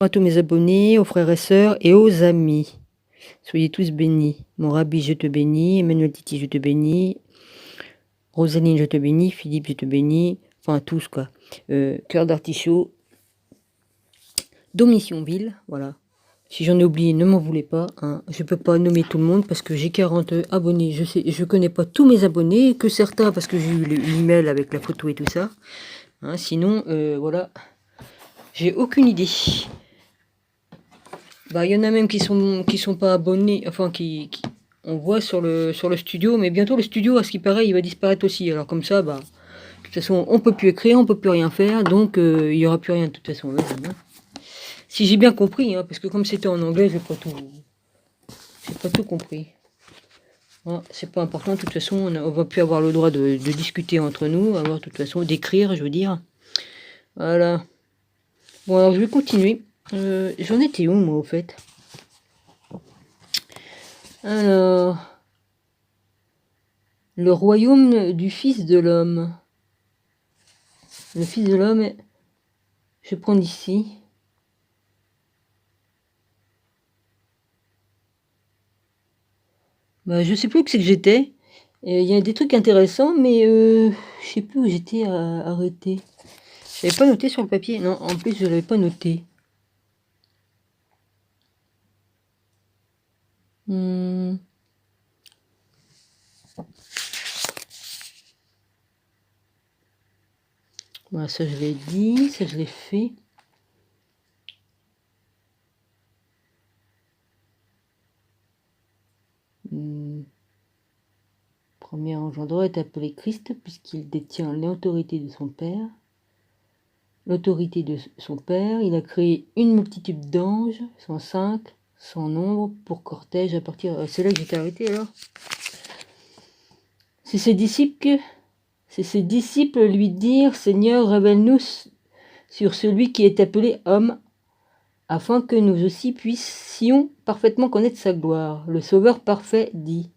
À tous mes abonnés, aux frères et sœurs et aux amis. Soyez tous bénis. Mon Rabbi, je te bénis. Emmanuel Titi, je te bénis. Rosaline, je te bénis. Philippe, je te bénis. Enfin, tous, quoi. Cœur d'artichaut. Domitionville, voilà. Si j'en ai oublié, ne m'en voulez pas. Hein. Je peux pas nommer tout le monde parce que j'ai 40 abonnés. Je connais pas tous mes abonnés, que certains parce que j'ai eu l'email avec la photo et tout ça. Hein, sinon, voilà. J'ai aucune idée. Bah, il y en a même qui sont pas abonnés, enfin on voit sur le studio, mais bientôt le studio, à ce qui paraît, il va disparaître aussi. Alors comme ça, bah, de toute façon, on peut plus écrire, on peut plus rien faire, donc il y aura plus rien de toute façon. Hein. Si j'ai bien compris, hein, parce que comme c'était en anglais, j'ai pas tout compris. Hein, c'est pas important, de toute façon, on va plus avoir le droit de discuter entre nous, avoir de toute façon d'écrire, je veux dire. Voilà. Bon, alors je vais continuer. J'en étais où, moi, au fait? Alors, le royaume du Fils de l'homme. Le Fils de l'homme, je prends d'ici. Bah, je sais plus où c'est que j'étais. Il y a des trucs intéressants, mais je sais plus où j'étais arrêté. Je l'avais pas noté sur le papier. Non, en plus, je l'avais pas noté. Voilà, ça je l'ai dit, ça je l'ai fait. Premier engendreur est appelé Christ puisqu'il détient l'autorité de son Père. L'autorité de son Père, il a créé une multitude d'anges, 105, sans nombre, pour cortège à partir... C'est là que j'étais arrêté alors. C'est ses disciples lui dirent, Seigneur, révèle-nous sur celui qui est appelé homme, afin que nous aussi puissions parfaitement connaître sa gloire. Le Sauveur parfait dit.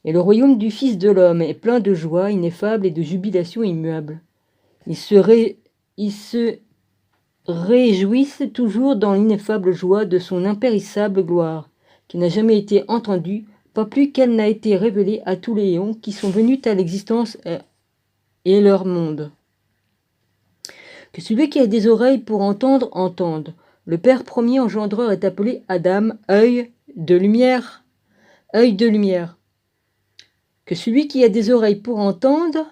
Et le royaume du Fils de l'homme est plein de joie ineffable et de jubilation immuable. Ils se réjouissent toujours dans l'ineffable joie de son impérissable gloire, qui n'a jamais été entendue, pas plus qu'elle n'a été révélée à tous les éons qui sont venus à l'existence et leur monde. Que celui qui a des oreilles pour entendre, entende. Le Père premier engendreur est appelé Adam, œil de lumière. Œil de lumière. Que celui qui a des oreilles pour entendre,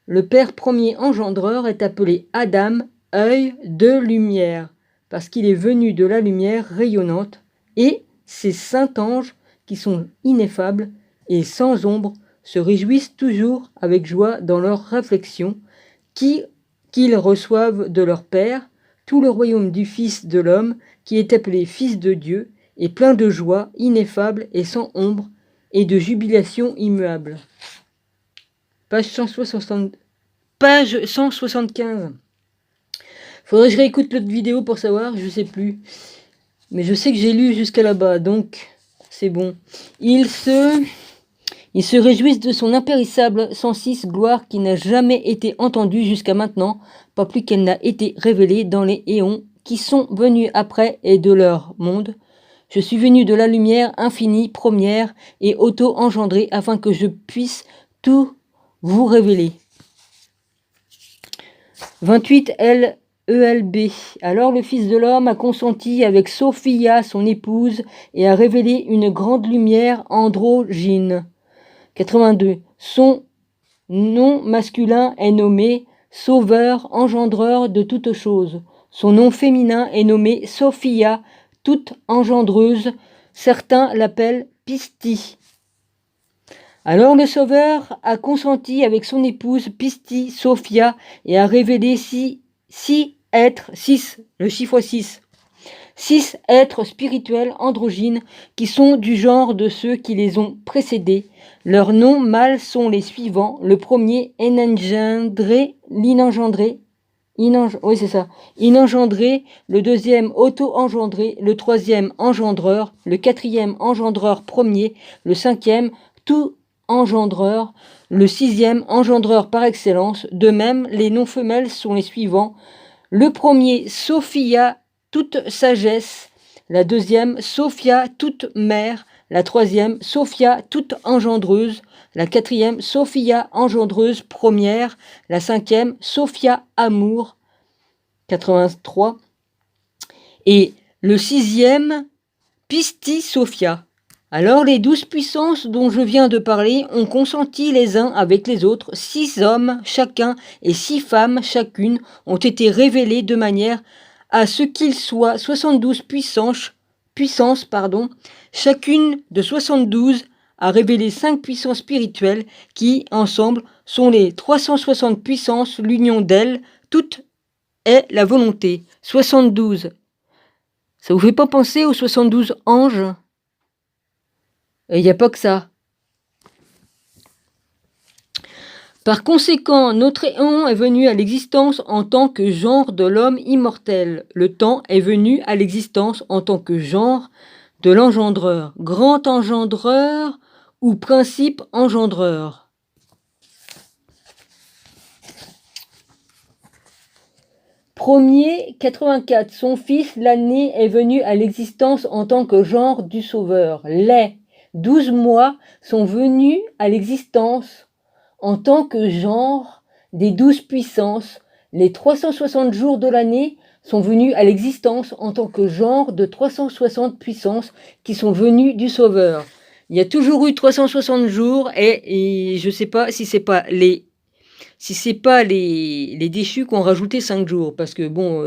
le Père premier engendreur est appelé Adam, œil de lumière, parce qu'il est venu de la lumière rayonnante, et ces saints anges, qui sont ineffables et sans ombre, se réjouissent toujours avec joie dans leurs réflexions, qu'ils reçoivent de leur Père, tout le royaume du Fils de l'homme, qui est appelé Fils de Dieu, est plein de joie ineffable et sans ombre, et de jubilation immuable. Page 175. Faudrait que je réécoute l'autre vidéo pour savoir, je sais plus. Mais je sais que j'ai lu jusqu'à là-bas, donc c'est bon. Ils se réjouissent de son impérissable 106 gloire qui n'a jamais été entendue jusqu'à maintenant, pas plus qu'elle n'a été révélée dans les éons qui sont venus après et de leur monde. Je suis venu de la lumière infinie, première et auto-engendrée, afin que je puisse tout vous révéler. 28 LELB. Alors le Fils de l'homme a consenti avec Sophia, son épouse, et a révélé une grande lumière androgyne. 82. Son nom masculin est nommé Sauveur, engendreur de toutes choses. Son nom féminin est nommé Sophia, toute engendreuse. Certains l'appellent Pistis. Alors le Sauveur a consenti avec son épouse Pistis, Sophia, et a révélé six êtres spirituels androgynes qui sont du genre de ceux qui les ont précédés. Leurs noms mâles sont les suivants. Le premier, inengendré, inengendré, le deuxième, auto-engendré, le troisième, engendreur, le quatrième, engendreur premier, le cinquième, tout engendreur, le sixième, engendreur par excellence. De même, les noms femelles sont les suivants. Le premier, Sophia, toute sagesse. La deuxième, Sophia, toute mère. La troisième, Sophia, toute engendreuse. La quatrième, Sophia, engendreuse première. La cinquième, Sophia, amour. 83. Et le sixième, Pistis Sophia. Alors les 12 puissances dont je viens de parler ont consenti les uns avec les autres. 6 hommes chacun et 6 femmes chacune ont été révélés de manière à ce qu'ils soient 72 puissances, chacune de 72 a révélé 5 puissances spirituelles qui, ensemble, sont les 360 puissances, l'union d'elles, toute est la volonté. 72. Ça vous fait pas penser aux 72 anges ? Il n'y a pas que ça. Par conséquent, notre éon est venu à l'existence en tant que genre de l'homme immortel. Le temps est venu à l'existence en tant que genre de l'engendreur, grand engendreur ou principe engendreur. Premier, 84. Son fils, l'année, est venu à l'existence en tant que genre du sauveur. Les 12 mois sont venus à l'existence en tant que genre des 12 puissances. Les 360 jours de l'année sont venus à l'existence en tant que genre de 360 puissances qui sont venues du sauveur. Il y a toujours eu 360 jours et je ne sais pas si c'est pas les déchus qui ont rajouté 5 jours. Parce que bon,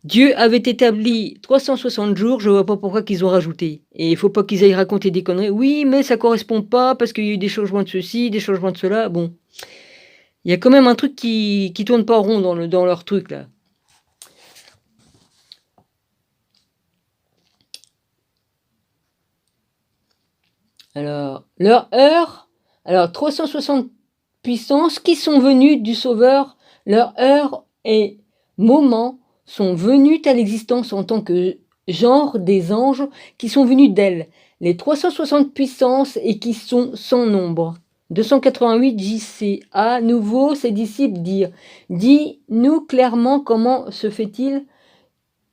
Dieu avait établi 360 jours, je ne vois pas pourquoi qu'ils ont rajouté. Et il ne faut pas qu'ils aillent raconter des conneries. Oui, mais ça ne correspond pas parce qu'il y a eu des changements de ceci, des changements de cela. Bon, il y a quand même un truc qui tourne pas rond dans leur truc là. Alors, leur heure, 360 puissances qui sont venues du Sauveur, leur heure et moment sont venus à l'existence en tant que genre des anges qui sont venus d'elle. Les 360 puissances et qui sont sans nombre. 288 JC. À nouveau, ses disciples dirent, dis-nous clairement comment se fait-il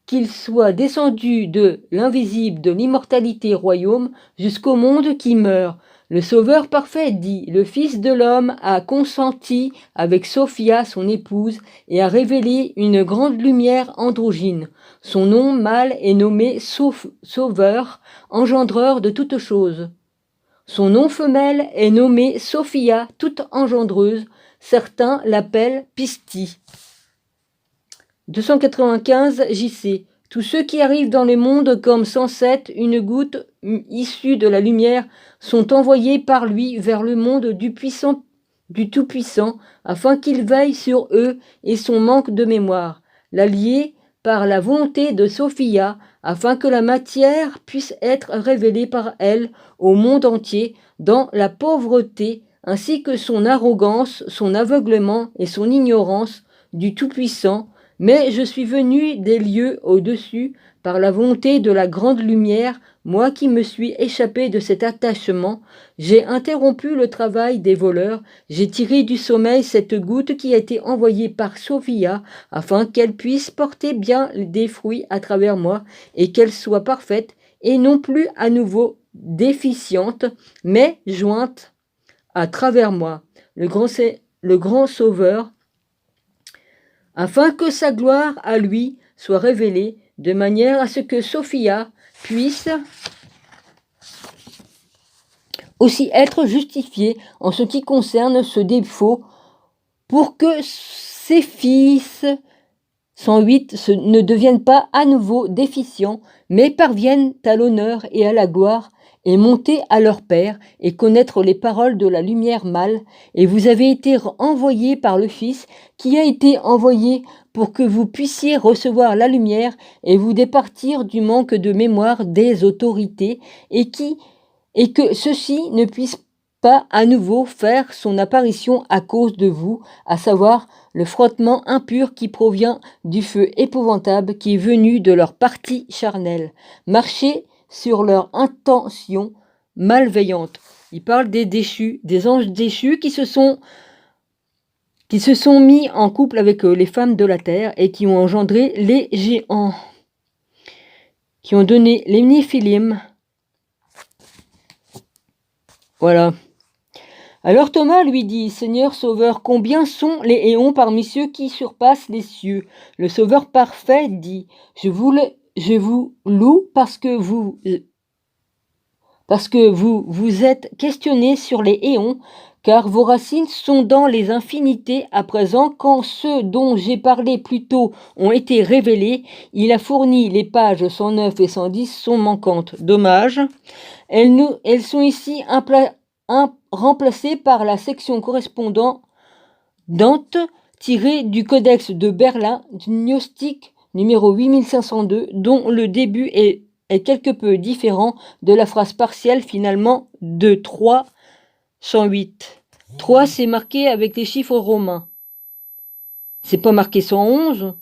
qu'il soit descendu de l'invisible, de l'immortalité royaume, jusqu'au monde qui meurt. Le Sauveur parfait dit, le Fils de l'homme a consenti avec Sophia, son épouse, et a révélé une grande lumière androgyne. Son nom mâle est nommé Sauveur, engendreur de toutes choses. Son nom femelle est nommé Sophia, toute engendreuse. Certains l'appellent Pistis. 295 JC. Tous ceux qui arrivent dans le monde comme 107, une goutte issue de la lumière, sont envoyés par lui vers le monde du Tout-Puissant, afin qu'il veille sur eux et son manque de mémoire. L'allier par la volonté de Sophia, afin que la matière puisse être révélée par elle au monde entier, dans la pauvreté, ainsi que son arrogance, son aveuglement et son ignorance du Tout-Puissant. Mais je suis venu des lieux au-dessus par la volonté de la grande lumière, moi qui me suis échappé de cet attachement. J'ai interrompu le travail des voleurs, j'ai tiré du sommeil cette goutte qui a été envoyée par Sophia, afin qu'elle puisse porter bien des fruits à travers moi, et qu'elle soit parfaite, et non plus à nouveau déficiente, mais jointe à travers moi. Le grand Sauveur, afin que sa gloire à lui soit révélée, de manière à ce que Sophia puisse aussi être justifiée en ce qui concerne ce défaut, pour que ses fils 108 ne deviennent pas à nouveau déficients, mais parviennent à l'honneur et à la gloire, et monter à leur Père, et connaître les paroles de la lumière mâle. Et vous avez été envoyés par le Fils, qui a été envoyé pour que vous puissiez recevoir la lumière, et vous départir du manque de mémoire des autorités, et que ceux-ci ne puissent pas à nouveau faire son apparition à cause de vous, à savoir le frottement impur qui provient du feu épouvantable qui est venu de leur partie charnelle. Marchez sur leur intention malveillante. Il parle des déchus, des anges déchus qui qui se sont mis en couple avec les femmes de la terre et qui ont engendré les géants, qui ont donné les Néphilim. Voilà. Alors Thomas lui dit, Seigneur Sauveur, combien sont les éons parmi ceux qui surpassent les cieux? Le Sauveur parfait dit, je vous loue parce que vous vous êtes questionné sur les éons, car vos racines sont dans les infinités. À présent, quand ceux dont j'ai parlé plus tôt ont été révélés, il a fourni les pages 109 et 110 sont manquantes. Dommage. Elles sont ici remplacées par la section correspondante tirée du Codex de Berlin, gnostique numéro 8502, dont le début est quelque peu différent de la phrase partielle finalement de 308. 3, c'est marqué avec les chiffres romains. C'est pas marqué 111.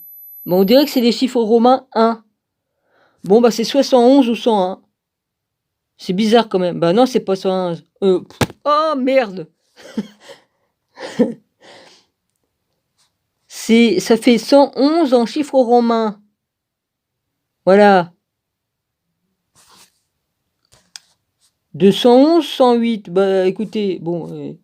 Mais on dirait que c'est les chiffres romains 1. Bon, bah c'est soit 111 ou 101. C'est bizarre quand même. Bah non, c'est pas 111. Oh merde. Ça fait 111 en chiffres romains. Voilà. 211, 108. Bah écoutez, bon.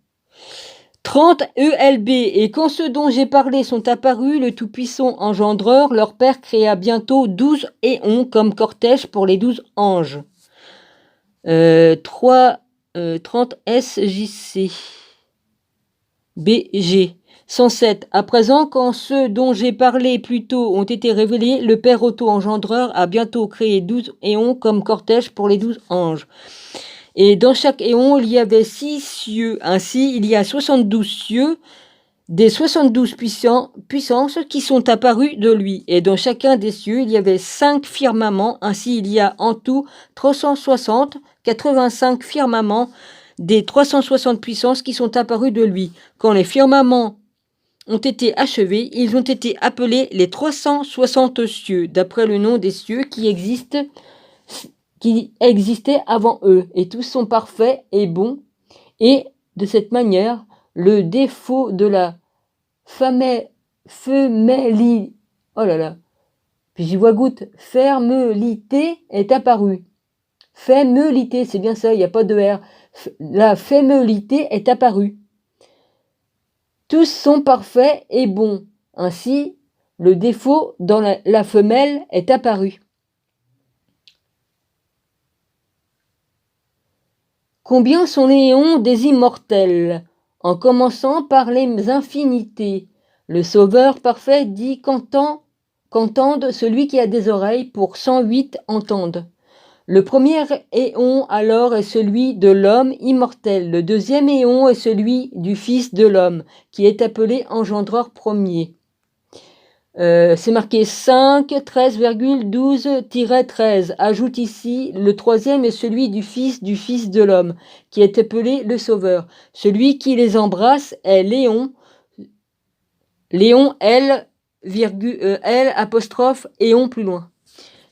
30 ELB. Et quand ceux dont j'ai parlé sont apparus, le Tout-Puissant engendreur, leur père créa bientôt 12 éons comme cortège pour les 12 anges. 30 SJC. BG. 107. À présent, quand ceux dont j'ai parlé plus tôt ont été révélés, le Père auto-engendreur a bientôt créé 12 éons comme cortège pour les 12 anges. Et dans chaque éon, il y avait 6 cieux. Ainsi, il y a 72 cieux, des 72 puissances qui sont apparues de lui. Et dans chacun des cieux, il y avait 5 firmaments. Ainsi, il y a en tout 85 firmaments des 360 puissances qui sont apparues de lui. Quand les firmaments ont été achevés, ils ont été appelés les 360 cieux, d'après le nom des cieux qui existaient avant eux, et tous sont parfaits et bons, et de cette manière, le défaut de la fermelité est apparu. Fermelité, c'est bien ça, il n'y a pas de R. La fermelité est apparue. Tous sont parfaits et bons. Ainsi, le défaut dans la femelle est apparu. Combien sont les éons des immortels? En commençant par les infinités. Le Sauveur parfait dit qu'entende celui qui a des oreilles pour 108 entende. Le premier éon alors est celui de l'homme immortel. Le deuxième éon est celui du Fils de l'homme, qui est appelé engendreur premier. C'est marqué 5, 13,12-13. Ajoute ici, le troisième est celui du Fils de l'homme, qui est appelé le Sauveur. Celui qui les embrasse est Léon. Léon, L, apostrophe, éon plus loin.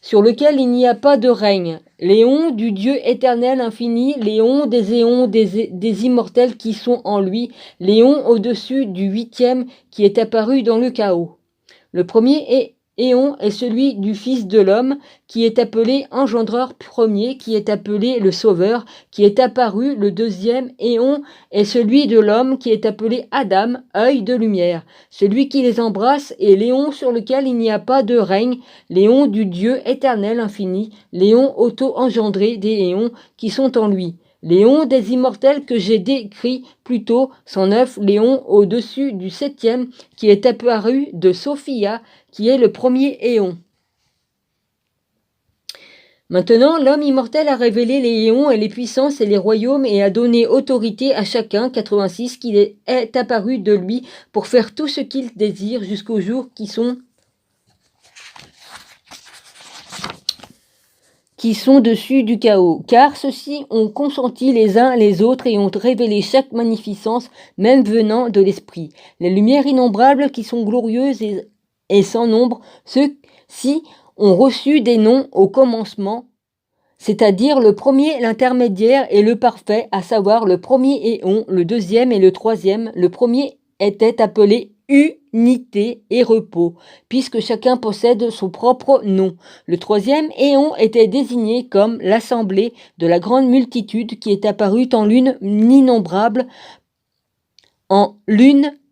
Sur lequel il n'y a pas de règne. Léon du Dieu éternel infini, Léon des éons des immortels qui sont en lui, Léon au-dessus du 8e qui est apparu dans le chaos. Le premier éon est celui du Fils de l'homme qui est appelé engendreur premier, qui est appelé le Sauveur, qui est apparu. Le deuxième éon est celui de l'homme qui est appelé Adam, œil de lumière. Celui qui les embrasse est Léon sur lequel il n'y a pas de règne, Léon du Dieu éternel infini, Léon auto-engendré des éons qui sont en lui. Léon des immortels que j'ai décrit plus tôt, 109, Léon au-dessus du 7e, qui est apparu de Sophia, qui est le premier éon. Maintenant, l'homme immortel a révélé les éons et les puissances et les royaumes et a donné autorité à chacun, 86, qui est apparu de lui pour faire tout ce qu'il désire jusqu'au jour qui sont dessus du chaos, car ceux-ci ont consenti les uns les autres et ont révélé chaque magnificence, même venant de l'esprit. Les lumières innombrables qui sont glorieuses et sans nombre, ceux-ci ont reçu des noms au commencement, c'est-à-dire le premier, l'intermédiaire et le parfait, à savoir le premier éon, le deuxième et le troisième. Le premier était appelé unité et repos, puisque chacun possède son propre nom. Le troisième éon était désigné comme l'assemblée de la grande multitude qui est apparue en lune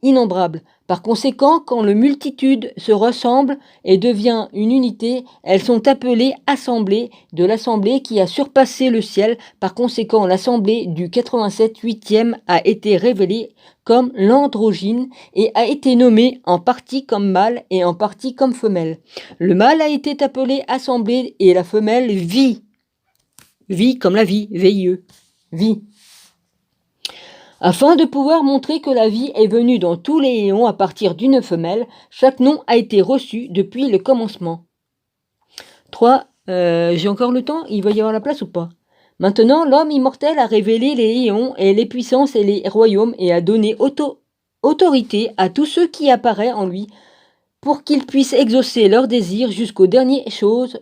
innombrable. Par conséquent, quand la multitude se ressemble et devient une unité, elles sont appelées assemblées de l'assemblée qui a surpassé le ciel. Par conséquent, l'assemblée du 87 huitième a été révélée comme l'androgyne et a été nommée en partie comme mâle et en partie comme femelle. Le mâle a été appelé assemblée et la femelle vie. Vie comme la vie, VIE. Vie. Afin de pouvoir montrer que la vie est venue dans tous les éons à partir d'une femelle, chaque nom a été reçu depuis le commencement. 3. J'ai encore le temps? Il va y avoir la place ou pas? Maintenant, l'homme immortel a révélé les éons et les puissances et les royaumes et a donné autorité à tous ceux qui apparaissent en lui pour qu'ils puissent exaucer leurs désirs jusqu'aux dernières choses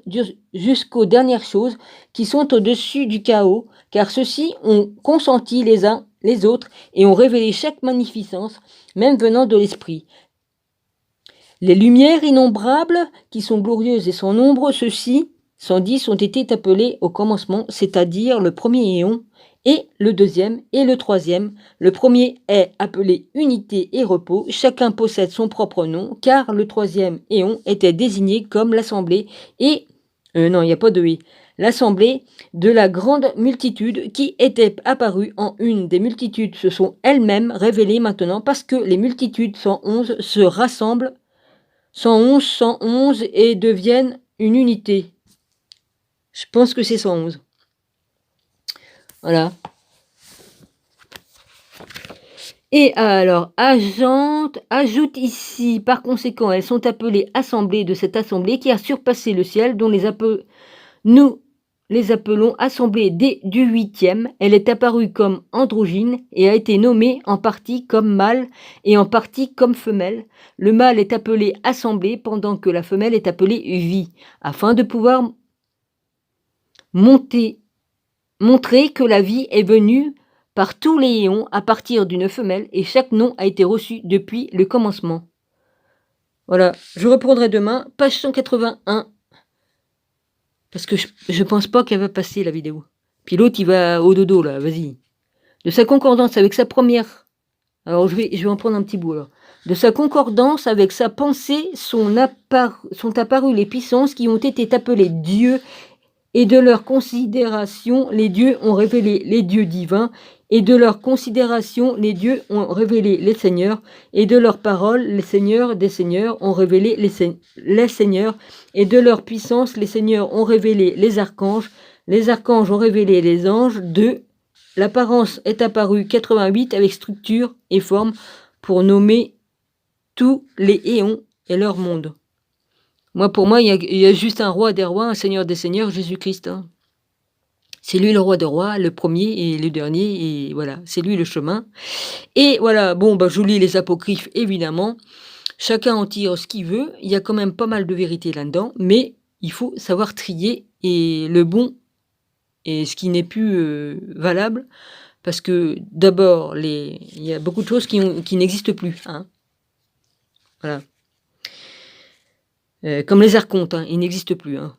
qui sont au-dessus du chaos, car ceux-ci ont consenti les uns les autres et ont révélé chaque magnificence, même venant de l'esprit. Les lumières innombrables, qui sont glorieuses et sans nombre, ceux-ci, 110, ont été appelés au commencement, c'est-à-dire le premier éon, et le deuxième et le troisième. Le premier est appelé unité et repos, chacun possède son propre nom, car le troisième éon était désigné comme l'assemblée et... non, il n'y a pas de « et ». L'assemblée de la grande multitude qui était apparue en une des multitudes se sont elles-mêmes révélées maintenant parce que les multitudes 111 se rassemblent 111 et deviennent une unité. Je pense que c'est 111. Voilà. Et alors, ajoute ici, par conséquent, elles sont appelées assemblées de cette assemblée qui a surpassé le ciel, dont nous les appelons assemblée du huitième. Elle est apparue comme androgyne et a été nommée en partie comme mâle et en partie comme femelle. Le mâle est appelé assemblée pendant que la femelle est appelée vie, afin de pouvoir montrer que la vie est venue par tous les éons à partir d'une femelle et chaque nom a été reçu depuis le commencement. Voilà, je reprendrai demain, page 181. Parce que je pense pas qu'elle va passer la vidéo. Puis l'autre, il va au dodo, là, vas-y. De sa concordance avec sa première... Alors, je vais en prendre un petit bout, alors. De sa concordance avec sa pensée sont apparues les puissances qui ont été appelées dieux, et de leur considération, les dieux ont révélé les dieux divins, et de leur considération, les dieux ont révélé les seigneurs, et de leur parole, les seigneurs des seigneurs ont révélé les seigneurs, et de leur puissance, les seigneurs ont révélé les archanges ont révélé les anges. 2. L'apparence est apparue 88 avec structure et forme pour nommer tous les éons et leur monde. Pour moi, il y a juste un roi des rois, un seigneur des seigneurs, Jésus-Christ. Hein. C'est lui le roi des rois, le premier et le dernier, et voilà, c'est lui le chemin. Et voilà, je vous lis les apocryphes, évidemment. Chacun en tire ce qu'il veut. Il y a quand même pas mal de vérité là-dedans, mais il faut savoir trier et le bon et ce qui n'est plus valable, parce que d'abord, il y a beaucoup de choses qui n'existent plus. Hein. Voilà. Comme les archontes, hein, ils n'existent plus. Hein.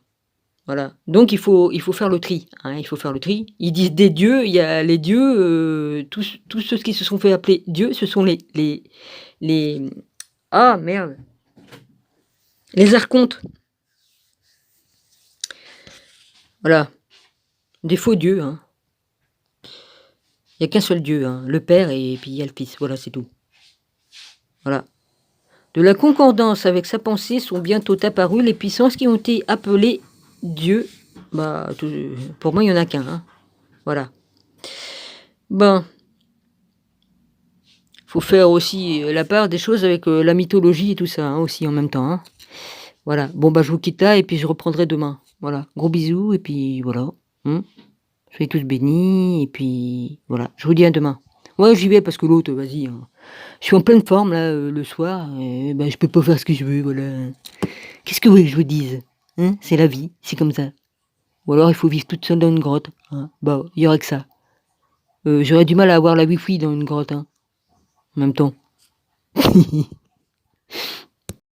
Voilà. Donc il faut faire le tri. Hein, il faut faire le tri. Ils disent des dieux, il y a les dieux, tous ceux qui se sont fait appeler dieux, ce sont les ah merde. Les archontes. Voilà. Des faux dieux. Hein. Il n'y a qu'un seul dieu, hein, le Père et puis il y a le Fils. Voilà, c'est tout. Voilà. De la concordance avec sa pensée sont bientôt apparues les puissances qui ont été appelées Dieu. Pour moi, il n'y en a qu'un. Hein. Voilà. Faut faire aussi la part des choses avec la mythologie et tout ça, hein, aussi en même temps. Hein. Voilà. Je vous quitte là et puis je reprendrai demain. Voilà. Gros bisous et puis voilà. Soyez tous bénis et puis voilà. Je vous dis à demain. Ouais, j'y vais parce que l'autre, vas-y. Hein. Je suis en pleine forme là le soir. Et, je peux pas faire ce que je veux, voilà. Qu'est-ce que vous voulez que je vous dise? Hein, c'est la vie, c'est comme ça. Ou alors il faut vivre toute seule dans une grotte. Hein. Il y aurait que ça. J'aurais du mal à avoir la wifi dans une grotte. Hein. En même temps.